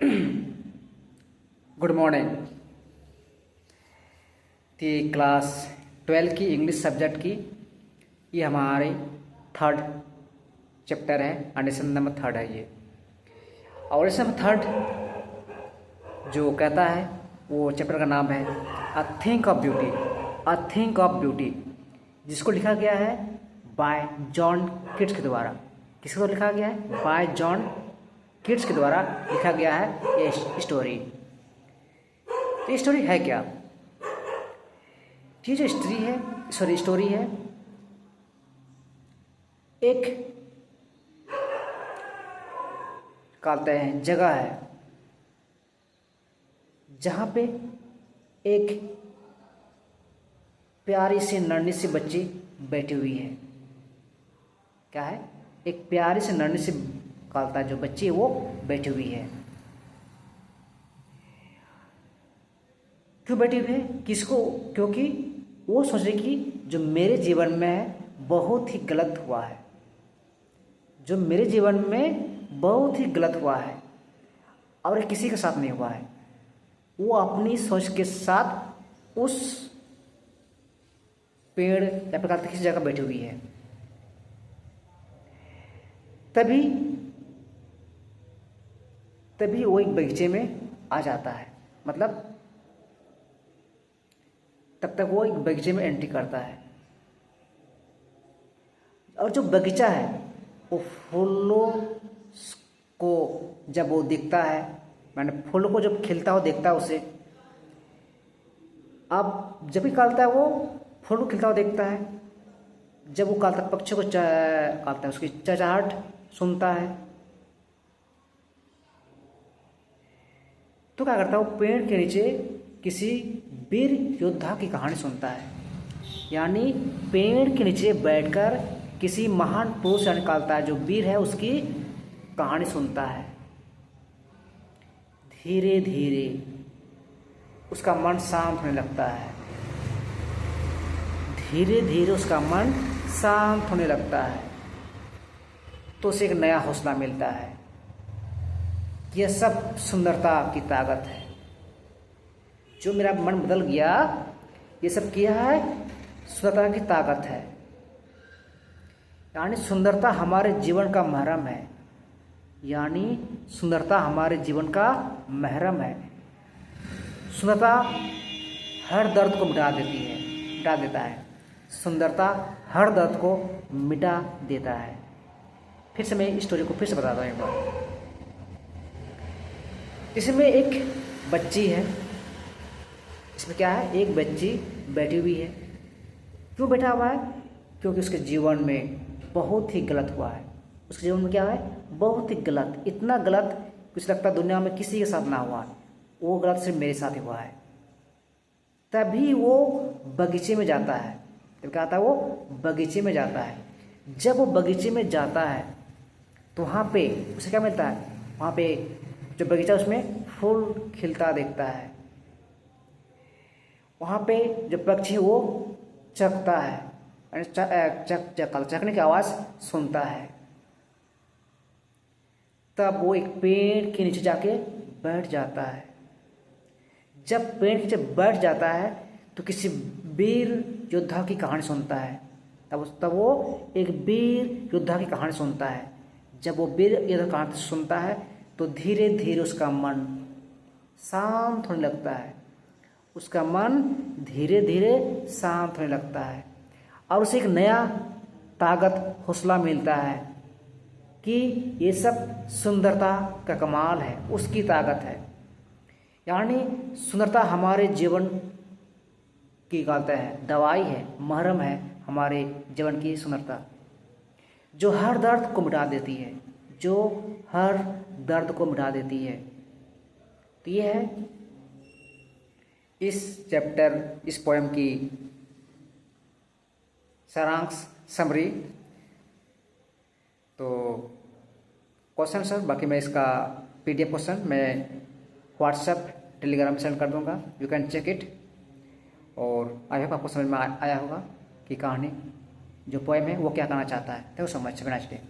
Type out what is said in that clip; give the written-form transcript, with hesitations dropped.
Good morning. Class 12 की English subject की ये हमारी थर्ड चैप्टर है। लेसन नंबर 3 है ये। और लेसन नंबर 3 जो कहता है वो चैप्टर का नाम है a thing of beauty. A thing of beauty, जिसको लिखा गया है बाय जॉन किट्स के द्वारा। किसके द्वारा लिखा गया है? बाय जॉन किट्स के द्वारा लिखा गया है ये स्टोरी। तो ये स्टोरी है क्या? ये जो स्टोरी है एक कहते हैं जगह है जहाँ पे एक प्यारी सी नन्ही सी बच्ची बैठी हुई है। क्या है? एक प्यारी सी नन्ही सी कहता है जो बच्ची है वो बैठी हुई है। क्यों बैठी हुई है? किसको? क्योंकि वो सोच रही कि जो मेरे जीवन में बहुत ही गलत हुआ है, जो मेरे जीवन में बहुत ही गलत हुआ है और किसी के साथ नहीं हुआ है, वो अपनी सोच के साथ उस पेड़ या प्रकार किसी जगह बैठी हुई है। तभी वो एक बगीचे में आ जाता है। मतलब तब तक वो एक बगीचे में एंट्री करता है और जो बगीचा है वो फूलों को जब वो देखता है, मैंने फूलों को जब खिलता हुआ देखता है उसे, अब जब भी निकालता है वो फूल को खिलता हुआ देखता है। जब वो कालता पक्षी को कालता है, उसकी चहचहाहट सुनता है, तो क्या करता है? वो पेड़ के नीचे किसी वीर योद्धा की कहानी सुनता है। यानी पेड़ के नीचे बैठकर किसी महान पुरुष निकालता है, जो वीर है उसकी कहानी सुनता है। धीरे धीरे उसका मन शांत होने लगता है। धीरे धीरे उसका मन शांत होने लगता है तो उसे एक नया हौसला मिलता है। यह सब सुंदरता की ताकत है। जो मेरा मन बदल गया, ये सब किया है सुंदरता की ताकत है। यानी सुंदरता हमारे जीवन का महरम है। यानी सुंदरता हमारे जीवन का महरम है। सुंदरता हर दर्द को मिटा देता है। सुंदरता हर दर्द को मिटा देता है। फिर से मैं इस स्टोरी को फिर से बताता हूँ एक बार। इसमें एक बच्ची है। इसमें क्या है? एक बच्ची बैठी हुई है। क्यों बैठा हुआ है? क्योंकि उसके जीवन में बहुत ही गलत हुआ है। उसके जीवन में क्या है? बहुत ही गलत, इतना गलत कुछ लगता दुनिया में किसी के साथ ना हुआ। वो गलत सिर्फ मेरे साथ ही हुआ है। तभी वो बगीचे में जाता है। तो क्या आता है? वो बगीचे में जाता है। जब वो बगीचे में जाता है तो वहाँ पे उसे क्या मिलता है? वहाँ पे जो बगीचा उसमें फूल खिलता देखता है। वहाँ पे जो पक्षी वो चहकता है, चहकने की आवाज़ सुनता है। तब वो एक पेड़ के नीचे जाके बैठ जाता है। जब पेड़ के नीचे बैठ जाता है तो किसी वीर योद्धा की कहानी सुनता है। तब वो एक वीर योद्धा की कहानी सुनता है। जब वो वीर योद्धा की कहानी सुनता है तो धीरे धीरे उसका मन शांत होने लगता है। उसका मन धीरे धीरे शांत होने लगता है और उसे एक नया ताकत, हौसला मिलता है कि ये सब सुंदरता का कमाल है, उसकी ताकत है। यानी सुंदरता हमारे जीवन की कहते हैं दवाई है, महरम है हमारे जीवन की सुंदरता, जो हर दर्द को मिटा देती है, जो हर दर्द को मिटा देती है। तो ये है इस चैप्टर, इस पोएम की सारांश, समरी। तो क्वेश्चन सर, बाकी मैं इसका PDF क्वेश्चन मैं व्हाट्सएप, टेलीग्राम में सेंड कर दूंगा। You can check it. और आई होप आपको समझ में आया होगा कि कहानी, जो पोएम है वो क्या कहना चाहता है। Thank you so much. Have a nice day.